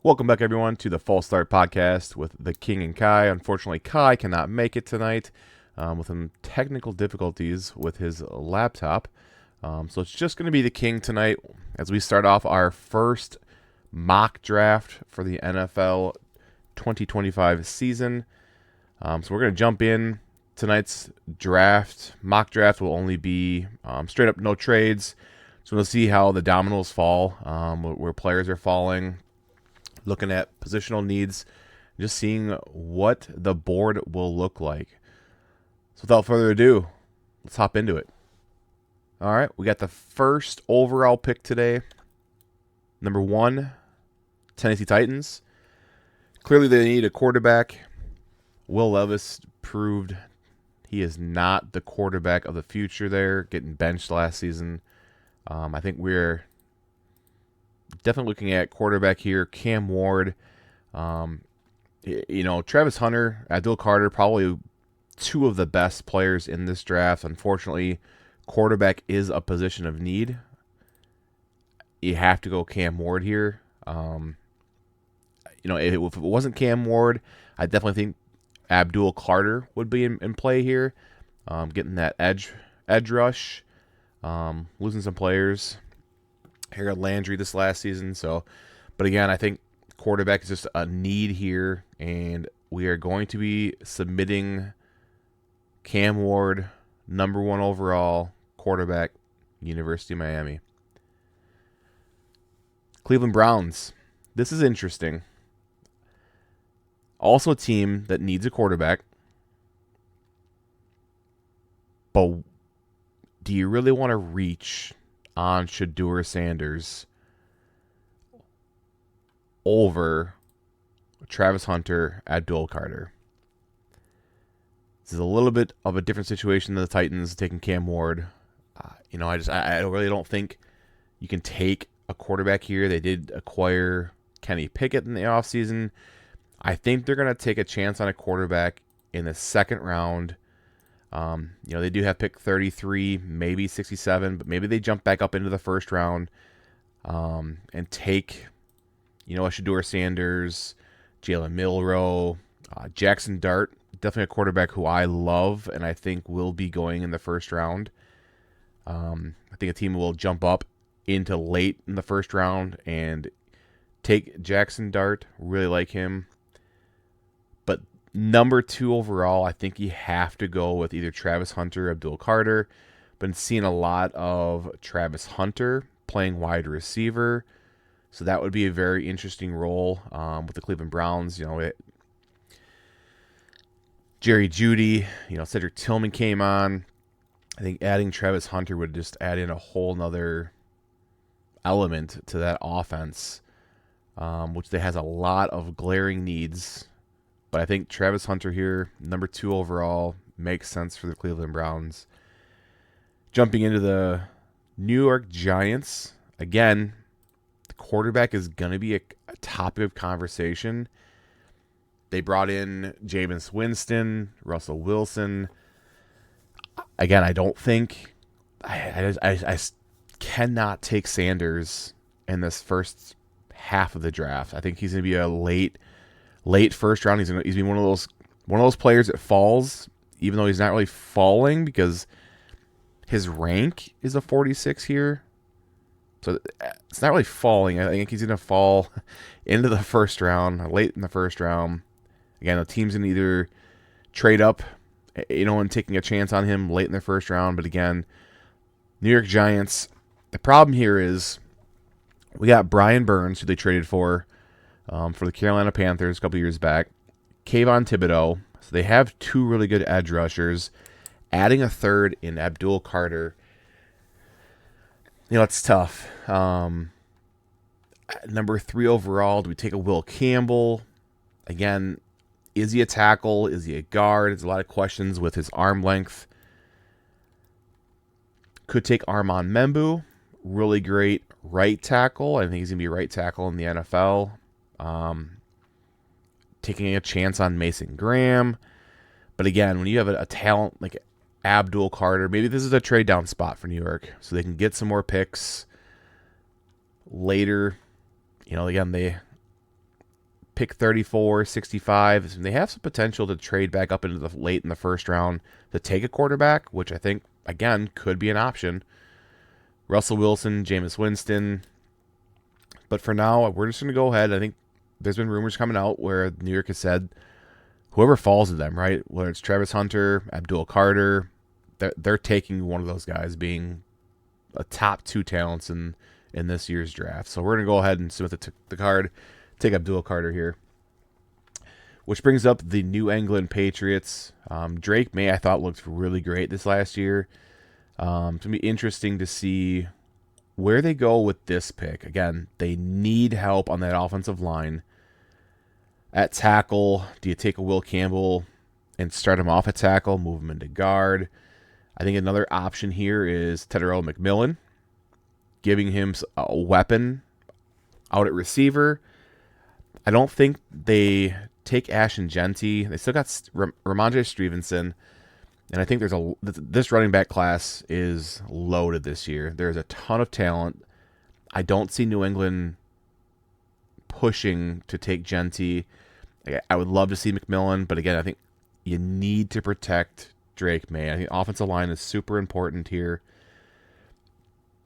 Welcome back, everyone, to the False Start Podcast with the King and Kai. Unfortunately, Kai cannot make it tonight with some technical difficulties with his laptop. So it's just going to be the King tonight as we start off our first mock draft for the NFL 2025 season. So we're going to jump in. Tonight's mock draft will only be straight up no trades. So we'll see how the dominoes fall, where players are falling, looking at positional needs, just seeing what the board will look like. So without further ado, let's hop into it. All right, we got the first overall pick today. Number 1, Tennessee Titans. Clearly they need a quarterback. Will Levis proved he is not the quarterback of the future there, getting benched last season. I think we're definitely looking at quarterback here. Cam Ward, Travis Hunter, Abdul Carter, probably two of the best players in this draft. Unfortunately, quarterback is a position of need. You have to go Cam Ward here. If it wasn't Cam Ward, I definitely think Abdul Carter would be in play here. Getting that edge rush, losing some players. Harold Landry this last season. But again, I think quarterback is just a need here, and we are going to be submitting Cam Ward, number 1 overall quarterback, University of Miami. Cleveland Browns. This is interesting. Also a team that needs a quarterback. But do you really want to reach on Shedeur Sanders over Travis Hunter, Abdul Carter? This is a little bit of a different situation than the Titans taking Cam Ward. I really don't think you can take a quarterback here. They did acquire Kenny Pickett in the offseason. I think they're going to take a chance on a quarterback in the second round. They do have pick 33, maybe 67, but maybe they jump back up into the first round and take, a Shedeur Sanders, Jalen Milroe, Jackson Dart, definitely a quarterback who I love and I think will be going in the first round. I think a team will jump up into late in the first round and take Jackson Dart. Really like him. But number 2 overall, I think you have to go with either Travis Hunter or Abdul Carter. Been seeing a lot of Travis Hunter playing wide receiver. So that would be a very interesting role with the Cleveland Browns. Jerry Jeudy, Cedric Tillman came on. I think adding Travis Hunter would just add in a whole nother element to that offense, which they has a lot of glaring needs. But I think Travis Hunter here, number 2 overall, makes sense for the Cleveland Browns. Jumping into the New York Giants. Again, the quarterback is going to be a topic of conversation. They brought in Jameis Winston, Russell Wilson. Again, I don't think... I cannot take Sanders in this first half of the draft. I think he's going to be a late first round. He's be one of those players that falls, even though he's not really falling because his rank is a 46 here. So it's not really falling. I think he's going to fall into the first round, late in the first round. Again, the team's going to either trade up, and taking a chance on him late in the first round. But again, New York Giants, the problem here is we got Brian Burns, who they traded for the Carolina Panthers a couple years back. Kayvon Thibodeau. So they have 2 really good edge rushers. Adding a third in Abdul Carter, it's tough. Number 3 overall, do we take a Will Campbell? Again, is he a tackle? Is he a guard? There's a lot of questions with his arm length. Could take Armand Membu. Really great right tackle. I think he's going to be a right tackle in the NFL. Taking a chance on Mason Graham. But again, when you have a talent like Abdul Carter, maybe this is a trade down spot for New York so they can get some more picks later. Again, pick 34, 65. They have some potential to trade back up into the late in the first round to take a quarterback, which I think, again, could be an option. Russell Wilson, Jameis Winston. But for now, we're just going to go ahead. I think there's been rumors coming out where New York has said whoever falls to them, right? Whether it's Travis Hunter, Abdul Carter, they're taking one of those guys being a top 2 talents in this year's draft. So we're going to go ahead and submit the card. Take Abdul Carter here. Which brings up the New England Patriots. Drake May, I thought, looked really great this last year. It's going to be interesting to see where they go with this pick. Again, they need help on that offensive line. At tackle, do you take a Will Campbell and start him off at tackle, move him into guard? I think another option here is Tetairoa McMillan, giving him a weapon out at receiver. I don't think they take Ashton Jeanty. They still got Ramondre Stevenson. And I think this running back class is loaded this year. There's a ton of talent. I don't see New England pushing to take Jeanty. I would love to see McMillan, but again, I think you need to protect Drake May. I think offensive line is super important here.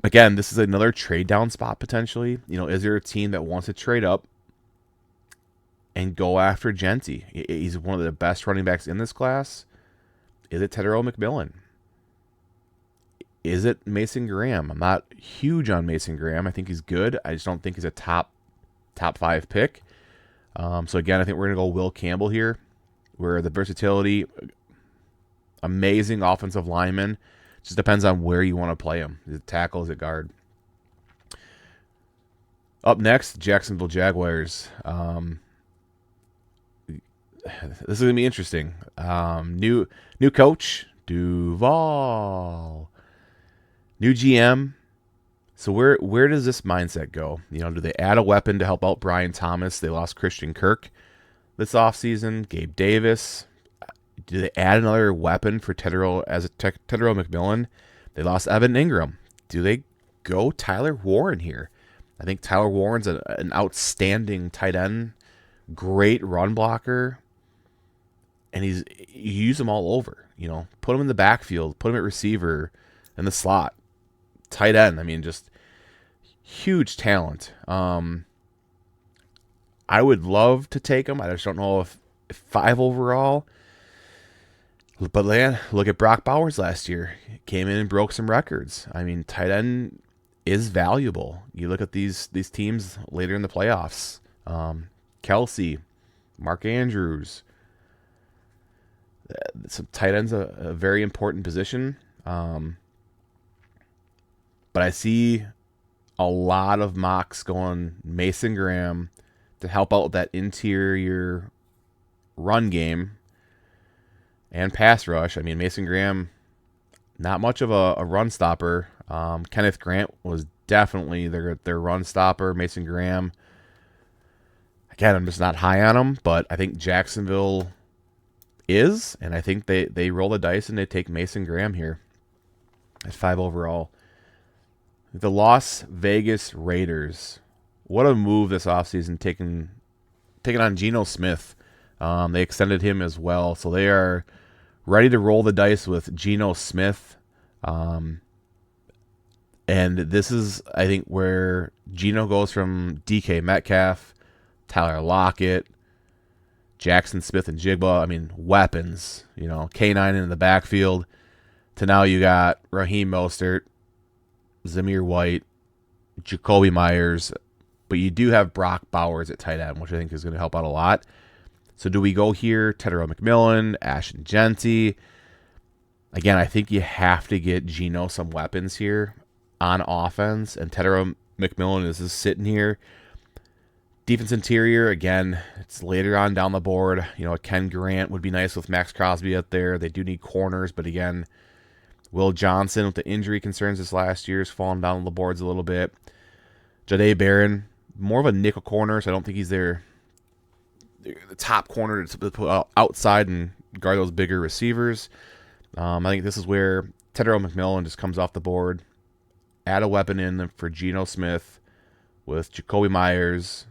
Again, this is another trade down spot potentially. Is there a team that wants to trade up and go after Jeanty? He's one of the best running backs in this class. Is it Tetairoa McMillan? Is it Mason Graham? I'm not huge on Mason Graham. I think he's good. I just don't think he's a top 5 pick. So again, I think we're going to go Will Campbell here, where the versatility, amazing offensive lineman. Just depends on where you want to play him. Is it tackle? Is it guard? Up next, Jacksonville Jaguars. This is going to be interesting. New coach, Duval. New GM. So where does this mindset go? Do they add a weapon to help out Brian Thomas? They lost Christian Kirk this offseason. Gabe Davis. Do they add another weapon for Tetairoa McMillan? They lost Evan Ingram. Do they go Tyler Warren here? I think Tyler Warren's an outstanding tight end, great run blocker, and you use him all over. Put him in the backfield, put him at receiver, in the slot, tight end. I mean, just huge talent. I would love to take him. I just don't know if 5 overall. But look at Brock Bowers last year. Came in and broke some records. I mean, tight end is valuable. You look at these teams later in the playoffs. Kelsey, Mark Andrews. Some tight end's a very important position. But I see a lot of mocks going Mason Graham to help out with that interior run game and pass rush. I mean, Mason Graham, not much of a run stopper. Kenneth Grant was definitely their run stopper. Mason Graham, again, I'm just not high on him, but I think Jacksonville is, and I think they roll the dice and they take Mason Graham here at 5 overall. The Las Vegas Raiders. What a move this offseason, taking on Geno Smith. They extended him as well, so they are ready to roll the dice with Geno Smith. And this is, I think, where Geno goes from DK Metcalf, Tyler Lockett, Jackson Smith and Jigba. I mean, weapons, K9 in the backfield, to now you got Raheem Mostert, Zamir White, Jacoby Myers, but you do have Brock Bowers at tight end, which I think is going to help out a lot. So do we go here, Tetairoa McMillan, Ashton Jeanty? Again, I think you have to get Geno some weapons here on offense, and Tetairoa McMillan is just sitting here. Defense interior, again, it's later on down the board. Ken Grant would be nice with Max Crosby out there. They do need corners, but again, Will Johnson, with the injury concerns this last year, has fallen down the boards a little bit. Jahdae Barron, more of a nickel corner, so I don't think he's the top corner to put outside and guard those bigger receivers. I think this is where Tetairoa McMillan just comes off the board. Add a weapon in for Geno Smith with Jacoby Myers,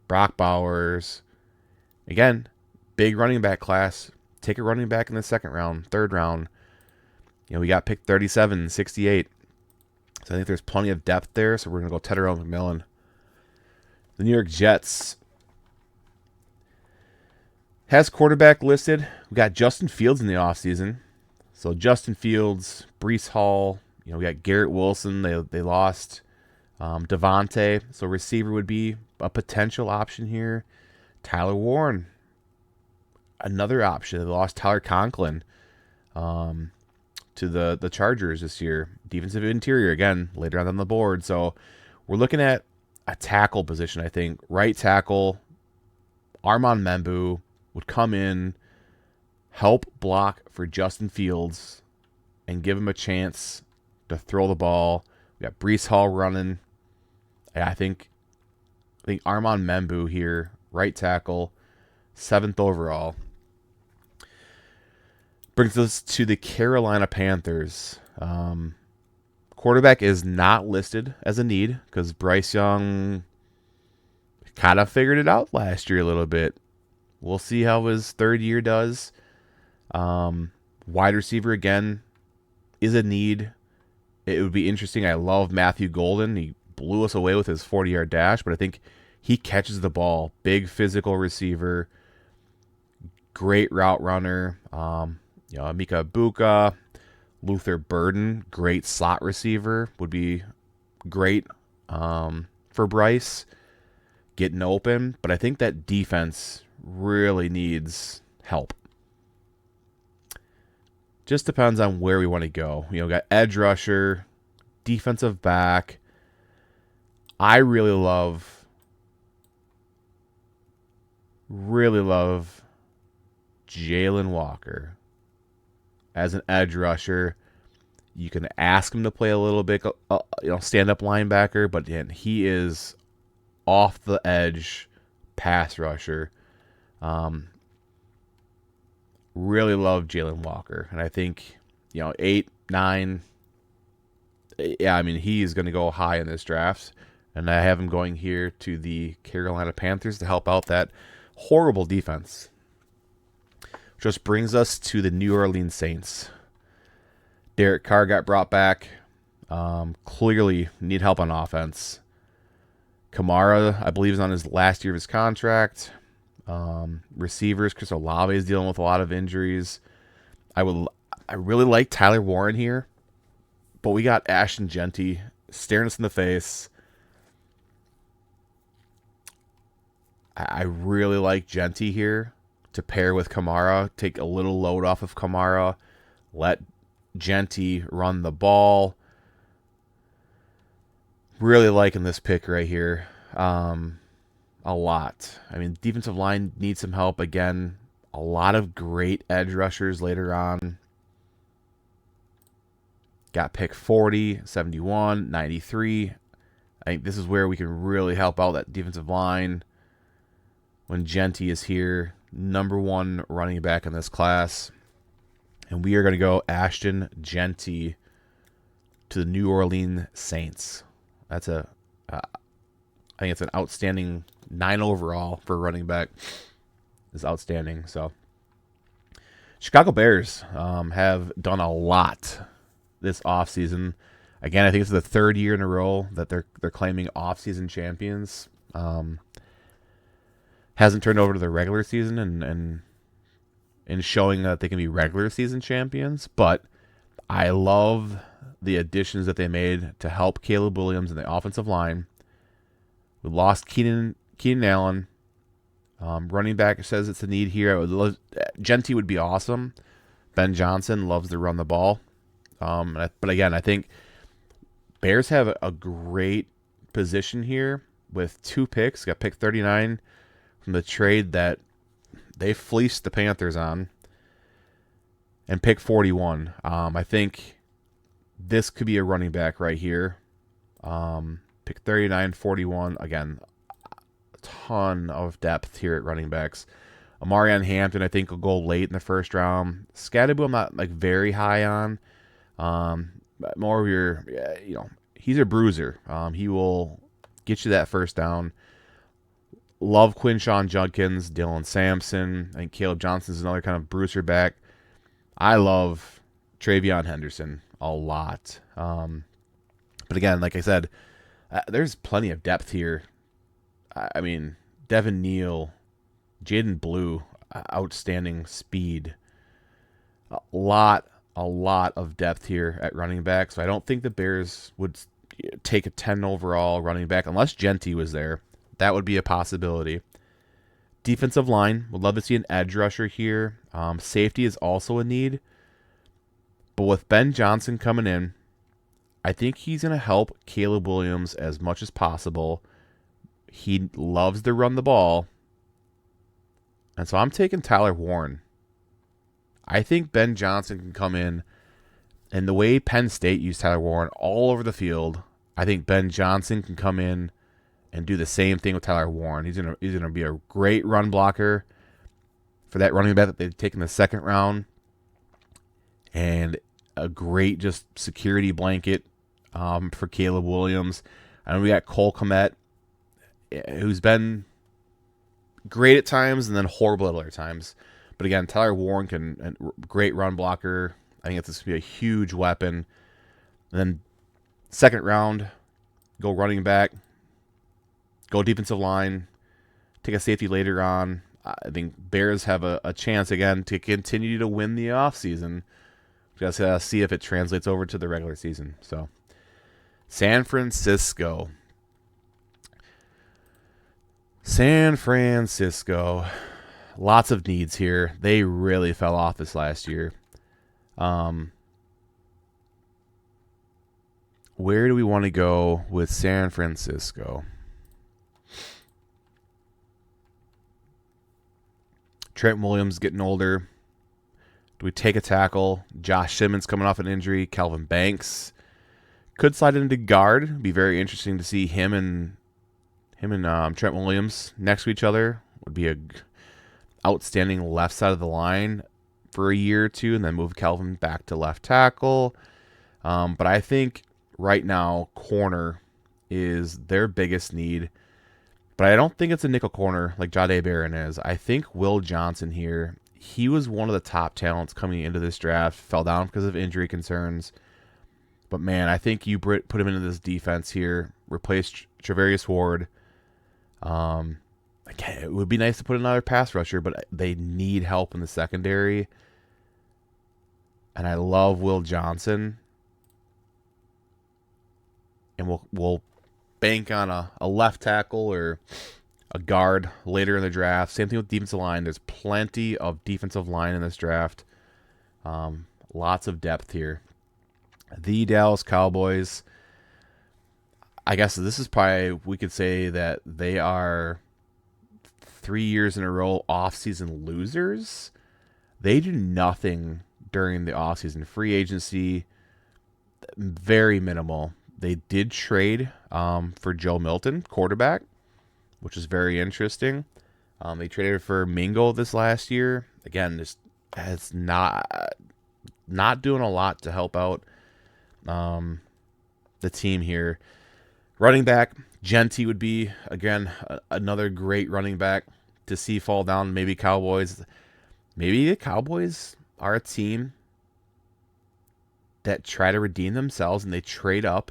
Brock Bowers. Again, big running back class. Take a running back in the second round, third round. We got picked 37, 68. So I think there's plenty of depth there. So we're going to go Tedderell McMillan. The New York Jets has quarterback listed. We got Justin Fields in the offseason. So Justin Fields, Breece Hall. We got Garrett Wilson. They lost Devontae. So receiver would be a potential option here. Tyler Warren, another option. They lost Tyler Conklin to the Chargers this year. Defensive interior, again, later on the board. So we're looking at a tackle position, I think. Right tackle, Armand Membu would come in, help block for Justin Fields, and give him a chance to throw the ball. We got Breece Hall running. I think Armand Membu here, right tackle, 7th overall. Brings us to the Carolina Panthers. Quarterback is not listed as a need because Bryce Young kind of figured it out last year a little bit. We'll see how his third year does. Wide receiver, again, is a need. It would be interesting. I love Matthew Golden. He blew us away with his 40-yard dash, but I think he catches the ball. Big physical receiver. Great route runner. Mika Buka, Luther Burden, great slot receiver, would be great for Bryce getting open. But I think that defense really needs help. Just depends on where we want to go. Got edge rusher, defensive back. I really love Jalen Walker as an edge rusher. You can ask him to play a little bit, stand-up linebacker, but he is off the edge pass rusher. Really love Jalen Walker, and I think 8, 9. Yeah, I mean he is going to go high in this draft, and I have him going here to the Carolina Panthers to help out that horrible defense. Just brings us to the New Orleans Saints. Derek Carr got brought back. Clearly need help on offense. Kamara, I believe, is on his last year of his contract. Receivers, Chris Olave is dealing with a lot of injuries. I really like Tyler Warren here, but we got Ashton Jeanty staring us in the face. I really like Jeanty here to pair with Kamara, take a little load off of Kamara, let Jeanty run the ball. Really liking this pick right here. A lot. I mean, defensive line needs some help. Again, a lot of great edge rushers later on. Got pick 40, 71, 93. I think this is where we can really help out that defensive line when Jeanty is here. Number 1 running back in this class. And we are going to go Ashton Jeanty to the New Orleans Saints. That's I think it's an outstanding 9 overall for running back. Is outstanding. So Chicago Bears have done a lot this offseason. Again, I think it's the 3rd year in a row that they're claiming offseason champions. Hasn't turned over to the regular season and showing that they can be regular season champions. But I love the additions that they made to help Caleb Williams in the offensive line. We lost Keenan Allen. Running back says it's a need here. Jeanty would be awesome. Ben Johnson loves to run the ball. But again, I think Bears have a great position here with 2 picks. Got pick 39 from the trade that they fleeced the Panthers on. And pick 41. I think this could be a running back right here. Pick 39, 41. Again, a ton of depth here at running backs. Amarian Hampton, I think, will go late in the first round. Scatterbo, I'm not very high on. More of your, he's a bruiser. He will get you that first down. love Quinshawn Judkins, Dylan Sampson. I think Caleb Johnson's another kind of bruiser back. I love Travion Henderson a lot. But again, like I said, there's plenty of depth here. I mean, Devin Neal, Jaden Blue, outstanding speed. A lot of depth here at running back. So I don't think the Bears would take a 10 overall running back unless Genty was there. That would be a possibility. Defensive line, would love to see an edge rusher here. Safety is also a need. But with Ben Johnson coming in, I think he's going to help Caleb Williams as much as possible. He loves to run the ball. And so I'm taking Tyler Warren. I think Ben Johnson can come in, and the way Penn State used Tyler Warren all over the field, I think Ben Johnson can come in and do the same thing with Tyler Warren. He's gonna be a great run blocker for that running back that they've taken the second round, and a great just security blanket for Caleb Williams. And we got Cole Kmet, who's been great at times and then horrible at other times. But again, Tyler Warren can great run blocker. I think this could be a huge weapon. And then second round, go running back, go defensive line, take a safety later on. I think Bears have a chance again to continue to win the offseason. Just see if it translates over to the regular season. So, San Francisco. Lots of needs here. They really fell off this last year. Where do we want to go with San Francisco? Trent Williams getting older. Do we take a tackle? Josh Simmons coming off an injury. Calvin Banks could slide into guard. It'd be very interesting to see him and Trent Williams next to each other. Would be a outstanding left side of the line for a year or two, and then move Calvin back to left tackle. But I think right now corner is their biggest need. But I don't think it's a nickel corner like Jahdae Barron is. I think Will Johnson here, he was one of the top talents coming into this draft, fell down because of injury concerns. But man, I think you put him into this defense here, replace Travarius Ward. Again, it would be nice to put another pass rusher, but they need help in the secondary. And I love Will Johnson. And we'll bank on a left tackle or a guard later in the draft. Same thing with defensive line. There's plenty of defensive line in this draft. Lots of depth here. The Dallas Cowboys. I guess this is probably, we could say that they are 3 years in a row off-season losers. They do nothing during the off-season. Free agency, very minimal. They did trade for Joe Milton, quarterback, which is very interesting. They traded for Mingo this last year. Again, just has not doing a lot to help out the team here. Running back, Genty would be, again, another great running back to see fall down. Maybe the Cowboys are a team that try to redeem themselves and they trade up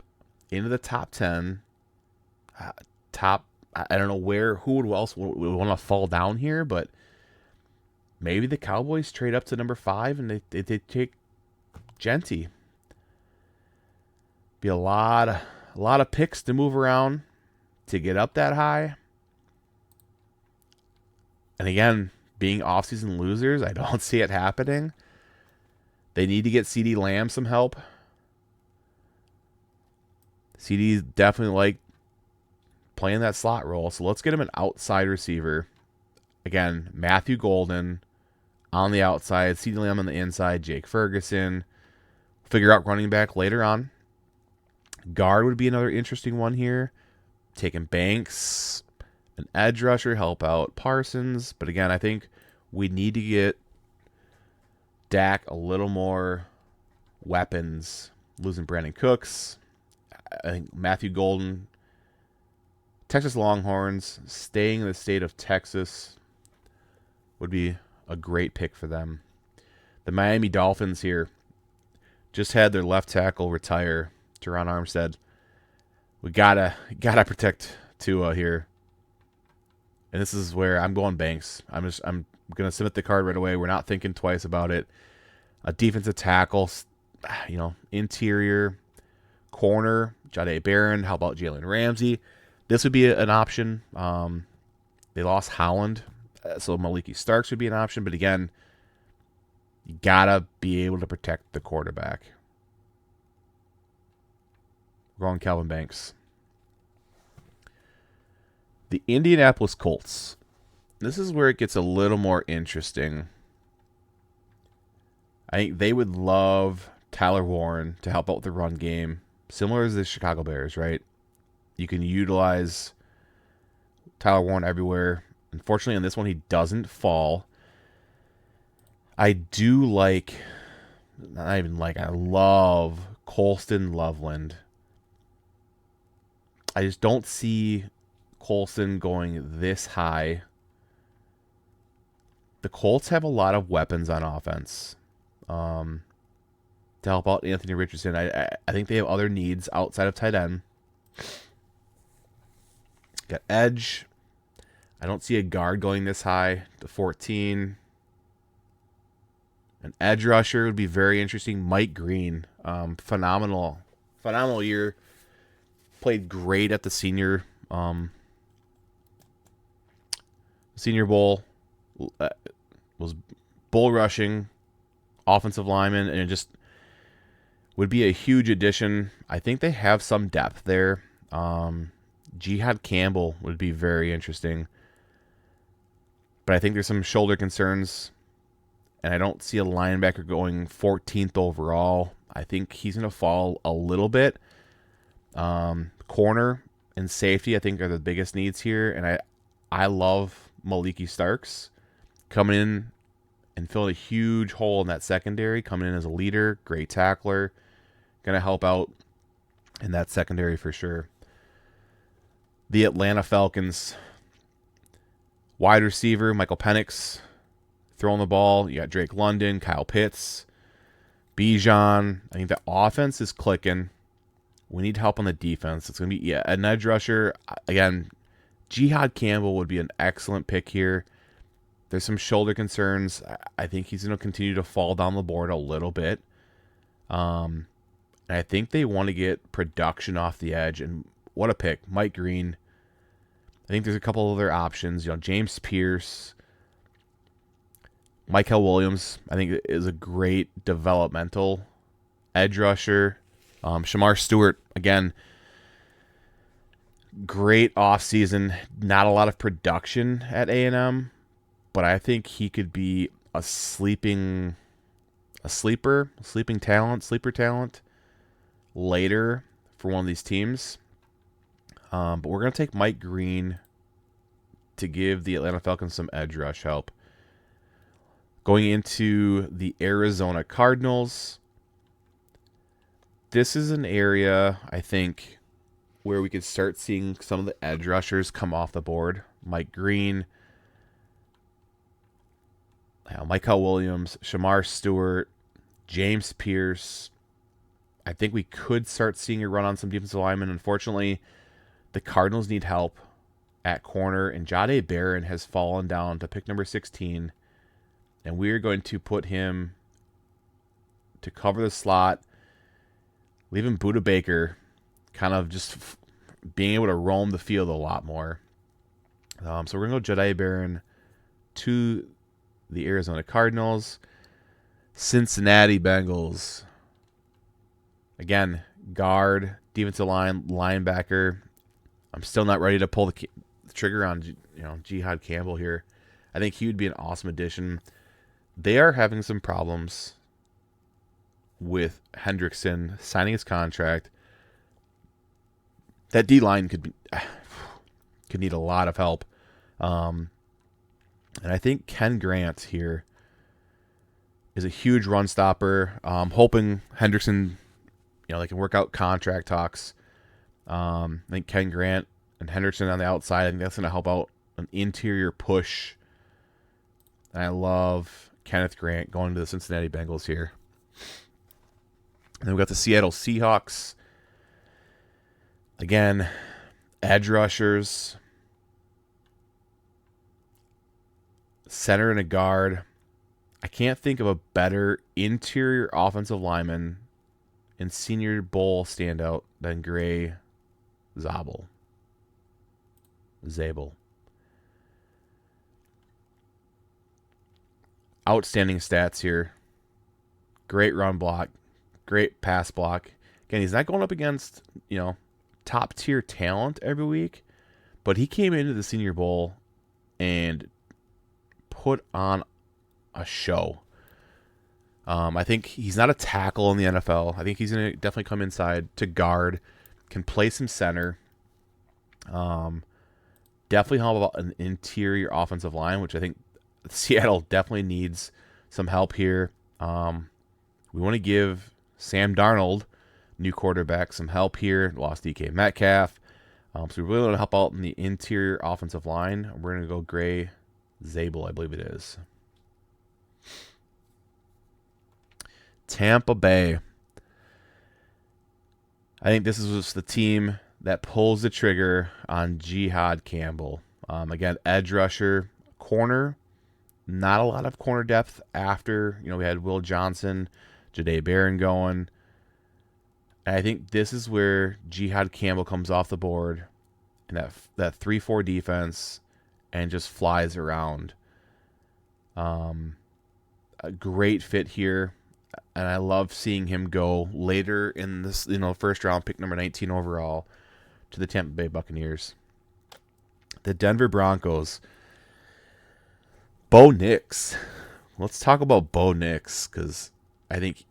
into the top 10. I don't know who else would want to fall down here, but maybe the Cowboys trade up to number 5 and they take Genty. Be a lot of picks to move around to get up that high. And again, being offseason losers, I don't see it happening. They need to get CeeDee Lamb some help. CeeDee definitely like playing that slot role, so let's get him an outside receiver. Again, Matthew Golden on the outside, CeeDee Lamb on the inside, Jake Ferguson. Figure out running back later on. Guard would be another interesting one here. Taking Banks, an edge rusher, help out Parsons. But again, I think we need to get Dak a little more weapons. Losing Brandon Cooks. I think Matthew Golden Texas Longhorns staying in the state of Texas would be a great pick for them. The Miami Dolphins here just had their left tackle retire, Teron Armstead. We gotta protect Tua here, and this is where I'm going Banks. I'm gonna submit the card right away. We're not thinking twice about it. A defensive tackle, interior corner, Jahdae Barron. How about Jalen Ramsey? This would be an option. They lost Holland, so Maliki Starks would be an option. But again, you gotta be able to protect the quarterback. We're going Calvin Banks. The Indianapolis Colts. This is where it gets a little more interesting. I think they would love Tyler Warren to help out with the run game, similar as the Chicago Bears, right? You can utilize Tyler Warren everywhere. Unfortunately, on this one, he doesn't fall. I love Colston Loveland. I just don't see Colston going this high. The Colts have a lot of weapons on offense to help out Anthony Richardson. I think they have other needs outside of tight end. Got edge. I don't see a guard going this high to 14. An edge rusher would be very interesting. Mike Green, phenomenal year. Played great at the Senior Bowl. Was bull rushing, offensive lineman, and it just would be a huge addition. I think they have some depth there. Jihad Campbell would be very interesting. But I think there's some shoulder concerns, and I don't see a linebacker going 14th overall. I think he's going to fall a little bit. Corner and safety, I think, are the biggest needs here, and I love Maliki Starks coming in and filling a huge hole in that secondary, coming in as a leader, great tackler, going to help out in that secondary for sure. The Atlanta Falcons, wide receiver, Michael Penix, throwing the ball. You got Drake London, Kyle Pitts, Bijan. I think the offense is clicking. We need help on the defense. It's going to be, an edge rusher. Again, Jihad Campbell would be an excellent pick here. There's some shoulder concerns. I think he's going to continue to fall down the board a little bit. And I think they want to get production off the edge. And what a pick. Mike Green. I think there's a couple other options. James Pierce. Michael Williams, I think, is a great developmental edge rusher. Shamar Stewart, again, great offseason. Not a lot of production at A&M, but I think he could be a sleeper talent later for one of these teams. But we're going to take Mike Green to give the Atlanta Falcons some edge rush help. Going into the Arizona Cardinals, this is an area, I think, where we could start seeing some of the edge rushers come off the board. Mike Green, Michael Williams, Shamar Stewart, James Pierce. I think we could start seeing a run on some defensive linemen. Unfortunately, the Cardinals need help at corner, and Jahdae Barron has fallen down to pick number 16, and we're going to put him to cover the slot, leaving Budda Baker kind of just being able to roam the field a lot more. So we're going to go Jahdae Barron to the Arizona Cardinals. Cincinnati Bengals. Again, guard, defensive line, linebacker. I'm still not ready to pull the trigger on Jihad Campbell here. I think he would be an awesome addition. They are having some problems with Hendrickson signing his contract. That D-line could need a lot of help. And I think Ken Grant here is a huge run stopper. Hoping Hendrickson, they can work out contract talks. I think Ken Grant and Henderson on the outside. I think that's going to help out an interior push. And I love Kenneth Grant going to the Cincinnati Bengals here. And then we've got the Seattle Seahawks. Again, edge rushers, center and a guard. I can't think of a better interior offensive lineman and Senior Bowl standout than Gray Zabel. Outstanding stats here. Great run block. Great pass block. Again, he's not going up against, top tier talent every week, but he came into the Senior Bowl and put on a show. I think he's not a tackle in the NFL. I think he's going to definitely come inside to guard, can play some center. Definitely help out an interior offensive line, which I think Seattle definitely needs some help here. We want to give Sam Darnold, new quarterback, some help here. Lost DK Metcalf. So we really want to help out in the interior offensive line. We're going to go Gray Zabel, I believe it is. Tampa Bay. I think this is just the team that pulls the trigger on Jihad Campbell. Again, edge rusher, corner. Not a lot of corner depth after, we had Will Johnson, Jahdae Barron going. And I think this is where Jihad Campbell comes off the board in that 3-4 defense and just flies around. A great fit here. And I love seeing him go later in this, first round, pick number 19 overall, to the Tampa Bay Buccaneers. The Denver Broncos. Bo Nix. Let's talk about Bo Nix, because I think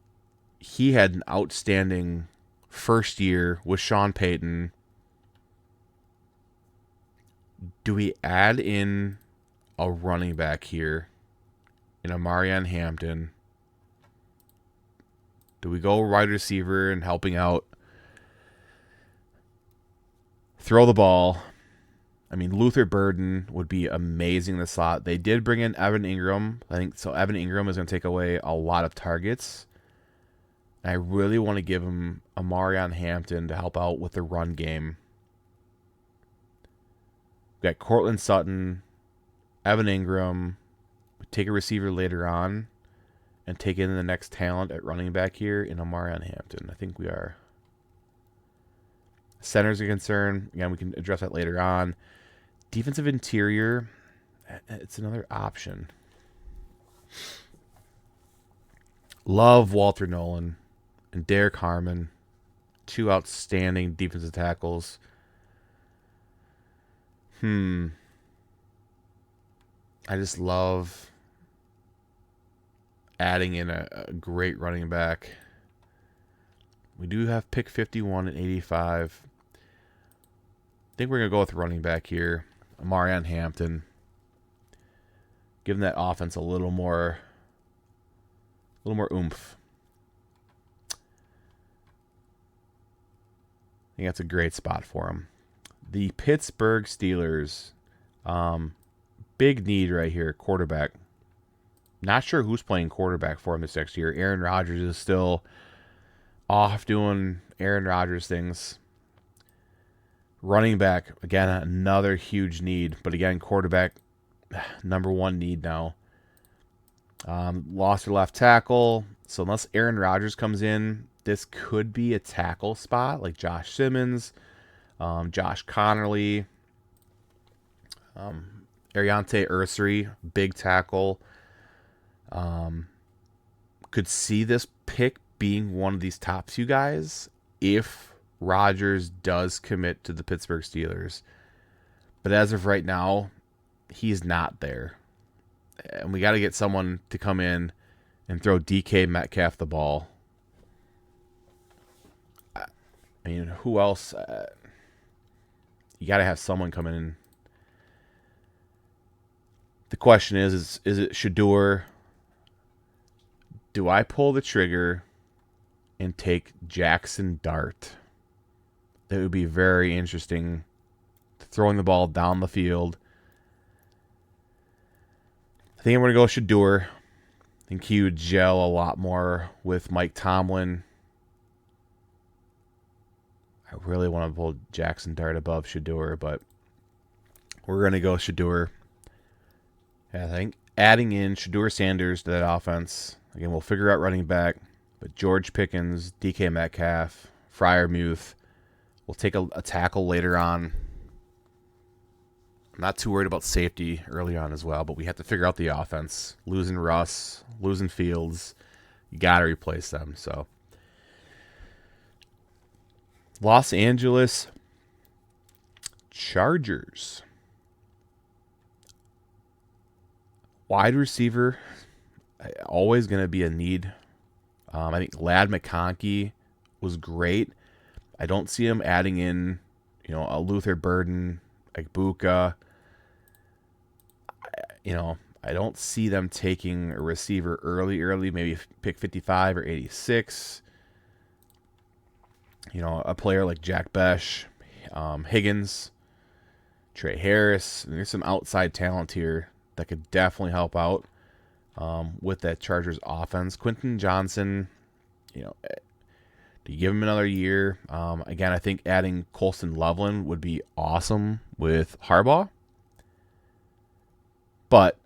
he had an outstanding first year with Sean Payton. Do we add in a running back here in Amarian Hampton? Do we go wide receiver and helping out? Throw the ball. I mean, Luther Burden would be amazing in the slot. They did bring in Evan Ingram. I think so. Evan Ingram is going to take away a lot of targets. And I really want to give him Amarian Hampton to help out with the run game. We got Cortland Sutton, Evan Ingram. We take a receiver later on and take in the next talent at running back here in Amarian Hampton. I think we are. Center's a concern. Again, we can address that later on. Defensive interior, it's another option. Love Walter Nolan and Derek Harmon. Two outstanding defensive tackles. I just love adding in a great running back. We do have pick 51 and 85. I think we're going to go with running back here. Amarian Hampton. Giving that offense a little more oomph. I think that's a great spot for him. The Pittsburgh Steelers. Big need right here, quarterback. Not sure who's playing quarterback for him this next year. Aaron Rodgers is still off doing Aaron Rodgers things. Running back, again, another huge need. But again, quarterback, number one need now. Lost their left tackle. So unless Aaron Rodgers comes in, this could be a tackle spot like Josh Simmons, Josh Connerly, Ariante Ursary, big tackle. Could see this pick being one of these top two guys if Rodgers does commit to the Pittsburgh Steelers. But as of right now, he's not there. And we got to get someone to come in and throw DK Metcalf the ball. I mean, who else? You got to have someone come in. The question is it Shedeur? Do I pull the trigger and take Jackson Dart? That would be very interesting throwing the ball down the field. I think I'm going to go Shedeur. I think he would gel a lot more with Mike Tomlin. I really want to pull Jackson Dart above Shedeur, but we're going to go Shedeur. Yeah, I think adding in Shedeur Sanders to that offense, again, we'll figure out running back, but George Pickens, DK Metcalf, Freiermuth, we'll take a tackle later on. I'm not too worried about safety early on as well, but we have to figure out the offense. Losing Russ, losing Fields, you got to replace them. So, Los Angeles Chargers. Wide receiver, always going to be a need. I think Ladd McConkey was great. I don't see him adding in, a Luther Burden, Egbuka. I don't see them taking a receiver early, maybe pick 55 or 86. A player like Jack Besh, Higgins, Trey Harris. There's some outside talent here that could definitely help out with that Chargers offense. Quentin Johnson, do you give him another year? Again, I think adding Colston Loveland would be awesome with Harbaugh. But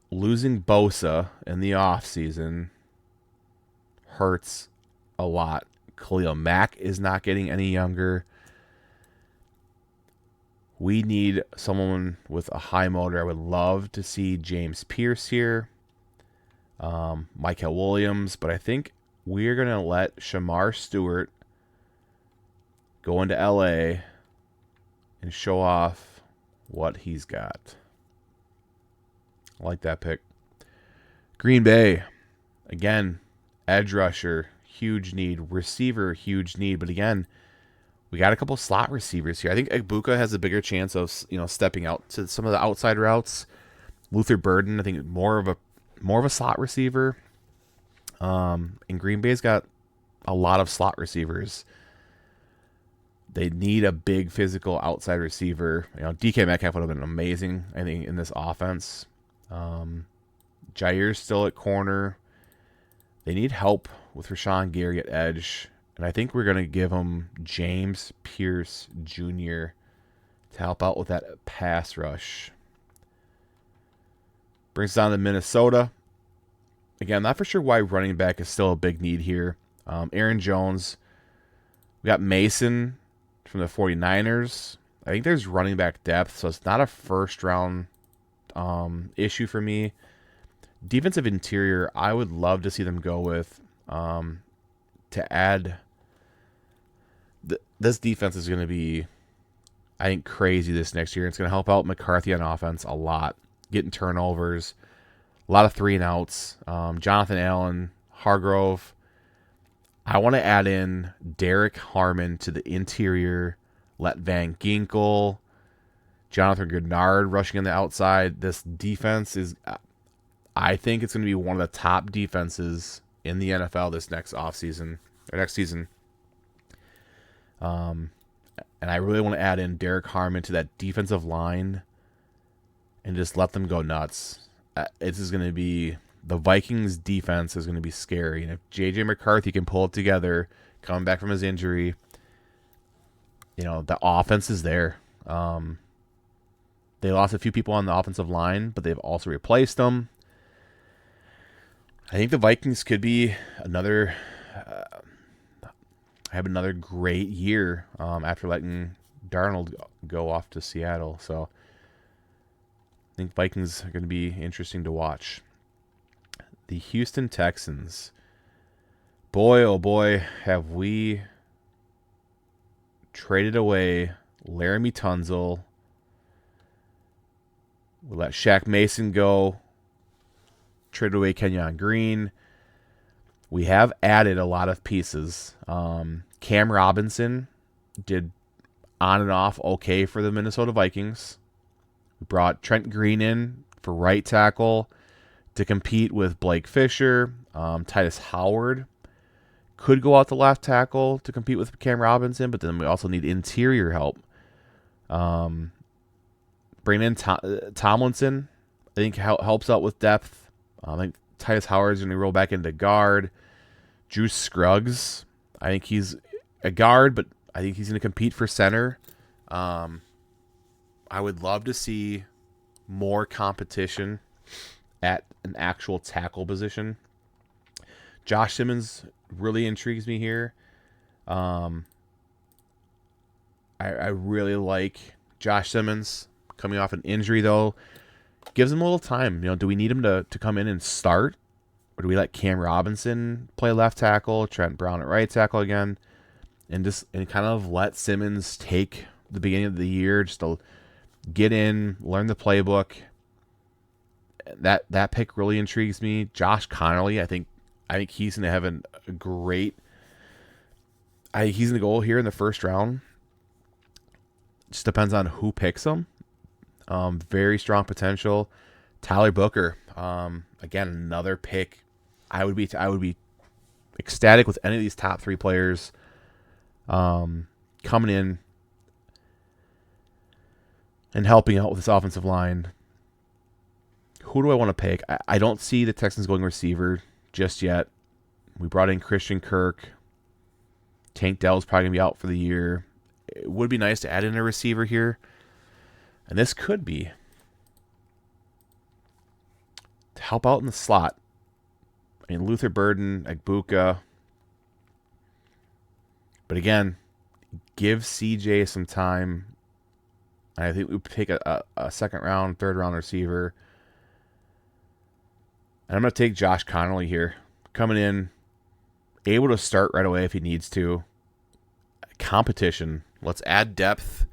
losing Bosa in the offseason hurts a lot. Khalil Mack is not getting any younger. We need someone with a high motor. I would love to see James Pierce here. Michael Williams. But I think we're going to let Shamar Stewart go into LA and show off what he's got. I like that pick. Green Bay. Again, edge rusher, huge need. Receiver, huge need. But again, we got a couple slot receivers here. I think Egbuka has a bigger chance of stepping out to some of the outside routes. Luther Burden, I think more of a slot receiver. And Green Bay's got a lot of slot receivers. They need a big physical outside receiver. DK Metcalf would have been amazing, I think, in this offense. Jair's still at corner. They need help with Rashawn Gary at edge. And I think we're going to give him James Pierce Jr. to help out with that pass rush. Brings us down to Minnesota. Again, I'm not for sure why running back is still a big need here. Aaron Jones. We got Mason from the 49ers. I think there's running back depth, so it's not a first-round issue for me. Defensive interior, I would love to see them go with to add. This defense is going to be, I think, crazy this next year. It's going to help out McCarthy on offense a lot, getting turnovers, a lot of 3-and-outs. Jonathan Allen, Hargrove. I want to add in Derek Harmon to the interior. Let Van Ginkel, Jonathan Grenard rushing on the outside. This defense is, I think it's going to be one of the top defenses in the NFL this next offseason, or next season. And I really want to add in Derek Harmon to that defensive line and just let them go nuts. This is going to be, the Vikings defense is going to be scary. And if J.J. McCarthy can pull it together, coming back from his injury, the offense is there. They lost a few people on the offensive line, but they've also replaced them. I think the Vikings could be another great year after letting Darnold go off to Seattle. So I think Vikings are going to be interesting to watch. The Houston Texans. Boy, oh boy, have we traded away Laramie Tunzel. We let Shaq Mason go. Traded away Kenyon Green. We have added a lot of pieces. Cam Robinson did on and off okay for the Minnesota Vikings. We brought Trent Green in for right tackle to compete with Blake Fisher. Titus Howard could go out to left tackle to compete with Cam Robinson, but then we also need interior help. Bringing in Tomlinson, I think helps out with depth. I think Tyus Howard's going to roll back into guard. Drew Scruggs, I think he's a guard, but I think he's going to compete for center. I would love to see more competition at an actual tackle position. Josh Simmons really intrigues me here. I really like Josh Simmons coming off an injury, though. Gives him a little time. Do we need him to come in and start? Or do we let Cam Robinson play left tackle, Trent Brown at right tackle again, and kind of let Simmons take the beginning of the year just to get in, learn the playbook? That pick really intrigues me. Josh Connolly, I think he's going to have a great. He's going to go here in the first round. Just depends on who picks him. Very strong potential. Tyler Booker, again, another pick. I would be ecstatic with any of these top 3 players coming in and helping out with this offensive line. Who do I want to pick? I don't see the Texans going receiver just yet. We brought in Christian Kirk. Tank Dell's probably going to be out for the year. It would be nice to add in a receiver here. And this could be to help out in the slot. I mean, Luther Burden, Egbuka. But again, give CJ some time. I think we take a second round, third round receiver. And I'm going to take Josh Connolly here. Coming in, able to start right away if he needs to. Competition. Let's add depth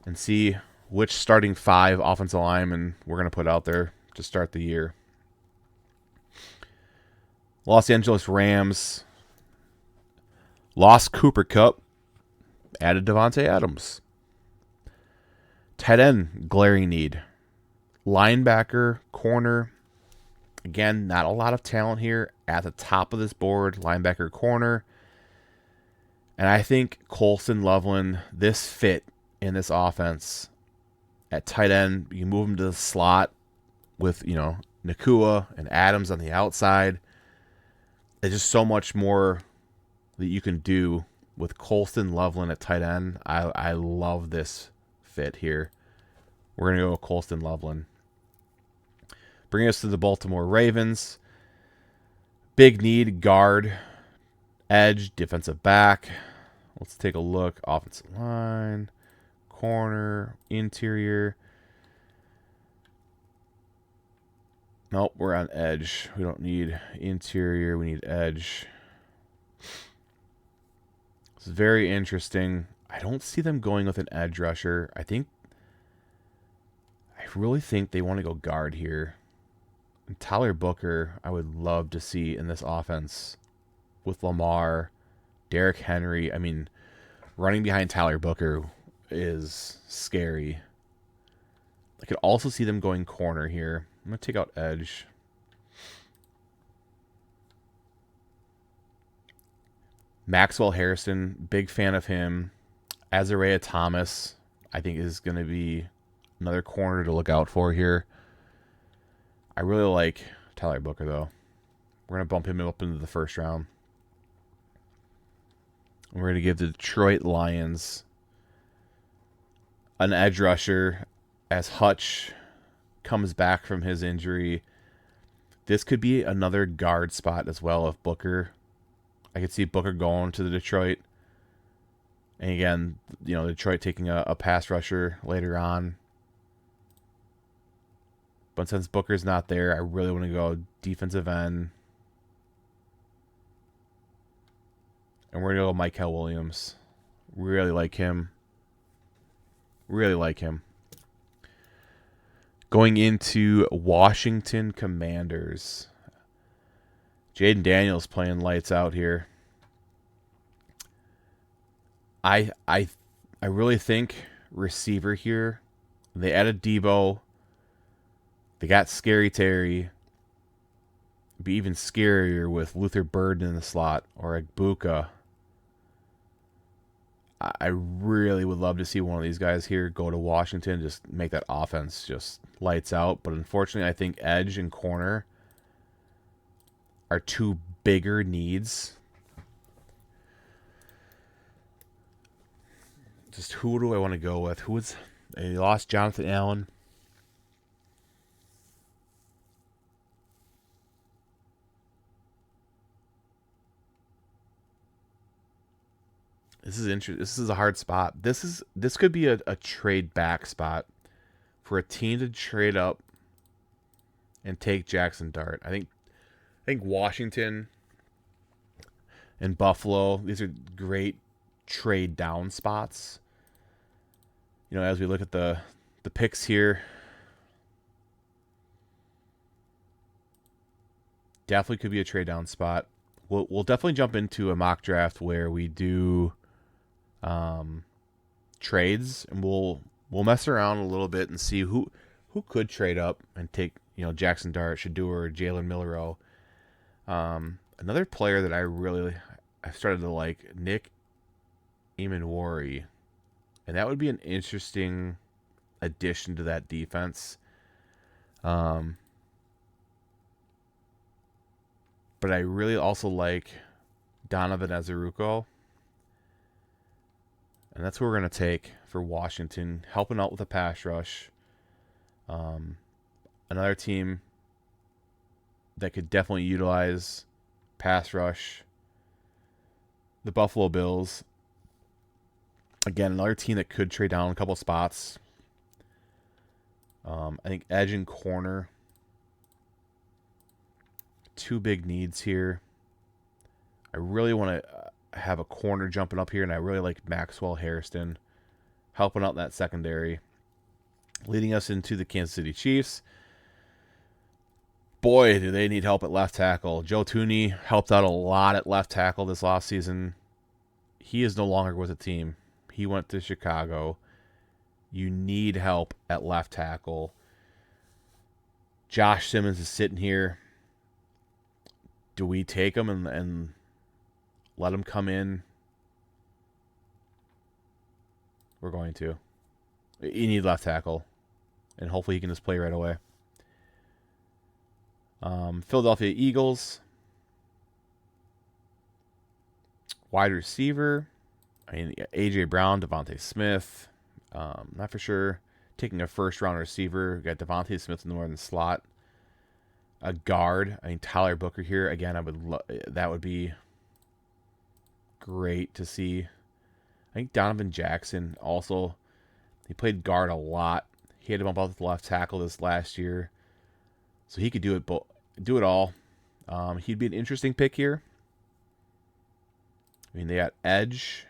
and see which starting 5 offensive linemen we're going to put out there to start the year. Los Angeles Rams lost Cooper Kupp, added Devontae Adams. Tight end, glaring need. Linebacker, corner. Again, not a lot of talent here at the top of this board. Linebacker, corner. And I think Colston Loveland, this fit in this offense at tight end, you move him to the slot with, Nakua and Adams on the outside. There's just so much more that you can do with Colston Loveland at tight end. I love this fit here. We're going to go with Colston Loveland. Bring us to the Baltimore Ravens. Big need, guard, edge, defensive back. Let's take a look. Offensive line, corner, interior. Nope, we're on edge. We don't need interior. We need edge. It's very interesting. I don't see them going with an edge rusher. I really think they want to go guard here. And Tyler Booker, I would love to see in this offense with Lamar, Derrick Henry. I mean, running behind Tyler Booker is scary. I could also see them going corner here. I'm going to take out edge. Maxwell Harrison, big fan of him. Azariah Thomas, I think, is going to be another corner to look out for here. I really like Tyler Booker, though. We're going to bump him up into the first round. We're going to give the Detroit Lions an edge rusher as Hutch comes back from his injury. This could be another guard spot as well of Booker. I could see Booker going to the Detroit. And again, Detroit taking a pass rusher later on. But since Booker's not there, I really want to go defensive end. And we're going to go Mykel Williams. Really like him. Really like him. Going into Washington Commanders. Jaden Daniels playing lights out here. I really think receiver here. They added Debo. They got Scary Terry. It'd be even scarier with Luther Burden in the slot or Egbuka. I really would love to see one of these guys here go to Washington, just make that offense just lights out. But unfortunately, I think edge and corner are two bigger needs. Just who do I want to go with? They lost Jonathan Allen. This is interesting. This is a hard spot. This could be a trade back spot for a team to trade up and take Jackson Dart. I think Washington and Buffalo, these are great trade down spots. You know, as we look at the picks here, definitely could be a trade down spot. We'll definitely jump into a mock draft where we do trades, and we'll mess around a little bit and see who could trade up and take, you know, Jackson Dart, Shedeur, Jalen Milroe. Another player that I started to like, Nick Emanwari, and that would be an interesting addition to that defense. But I really also like Donovan Azaruko. And that's what we're going to take for Washington, helping out with the pass rush. Another team that could definitely utilize pass rush. The Buffalo Bills. Again, another team that could trade down a couple spots. I think edge and corner. Two big needs here. I really want to have a corner jumping up here, and I really like Maxwell Hairston helping out in that secondary. Leading us into the Kansas City Chiefs. Boy, do they need help at left tackle. Joe Thuney helped out a lot at left tackle this offseason. He is no longer with the team. He went to Chicago. You need help at left tackle. Josh Simmons is sitting here. Do we take him and let him come in? We're going to. You need left tackle. And hopefully he can just play right away. Philadelphia Eagles. Wide receiver. I mean, A.J. Brown, Devontae Smith. Not for sure. Taking a first-round receiver. We got Devontae Smith in the northern slot. A guard. I mean, Tyler Booker here. Again, that would be great to see. I think Donovan Jackson also. He played guard a lot. He had to bump out the left tackle this last year, so he could do it all. He'd be an interesting pick here. I mean, they got edge.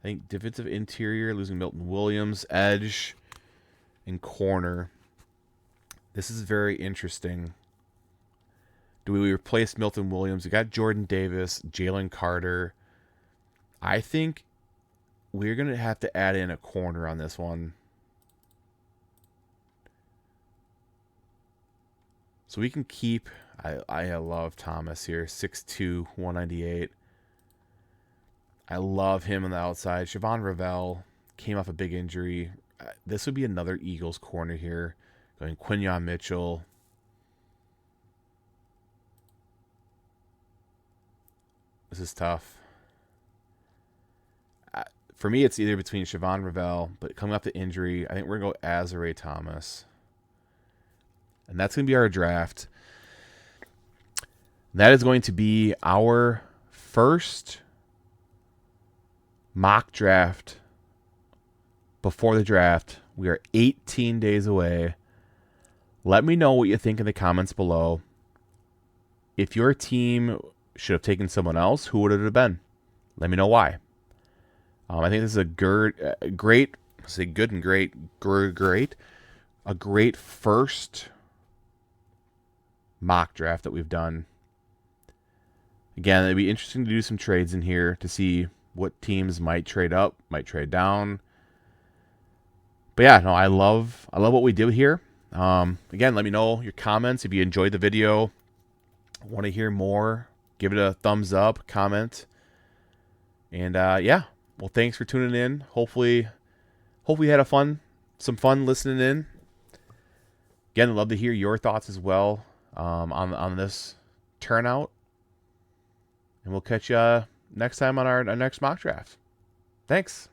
I think defensive interior, losing Milton Williams, edge, and corner. This is very interesting. Do we replace Milton Williams? We got Jordan Davis, Jalen Carter. I think we're going to have to add in a corner on this one. So we can keep... I love Thomas here. 6'2", 198. I love him on the outside. Siobhan Ravel came off a big injury. This would be another Eagles corner here. Going Quinyon Mitchell. This is tough. For me, it's either between Siobhan Ravel, but coming off the injury, I think we're going to go Azare Thomas. And that's going to be our draft. That is going to be our first mock draft before the draft. We are 18 days away. Let me know what you think in the comments below. If your team should have taken someone else, who would it have been? Let me know why. I think this is a great first mock draft that we've done. Again, it'd be interesting to do some trades in here to see what teams might trade up, might trade down. But yeah, no, I love what we did here. Again, let me know your comments if you enjoyed the video. Want to hear more? Give it a thumbs up, comment. And yeah, well, thanks for tuning in. Hopefully you had some fun listening in. Again, I'd love to hear your thoughts as well on this turnout. And we'll catch you next time on our next mock draft. Thanks.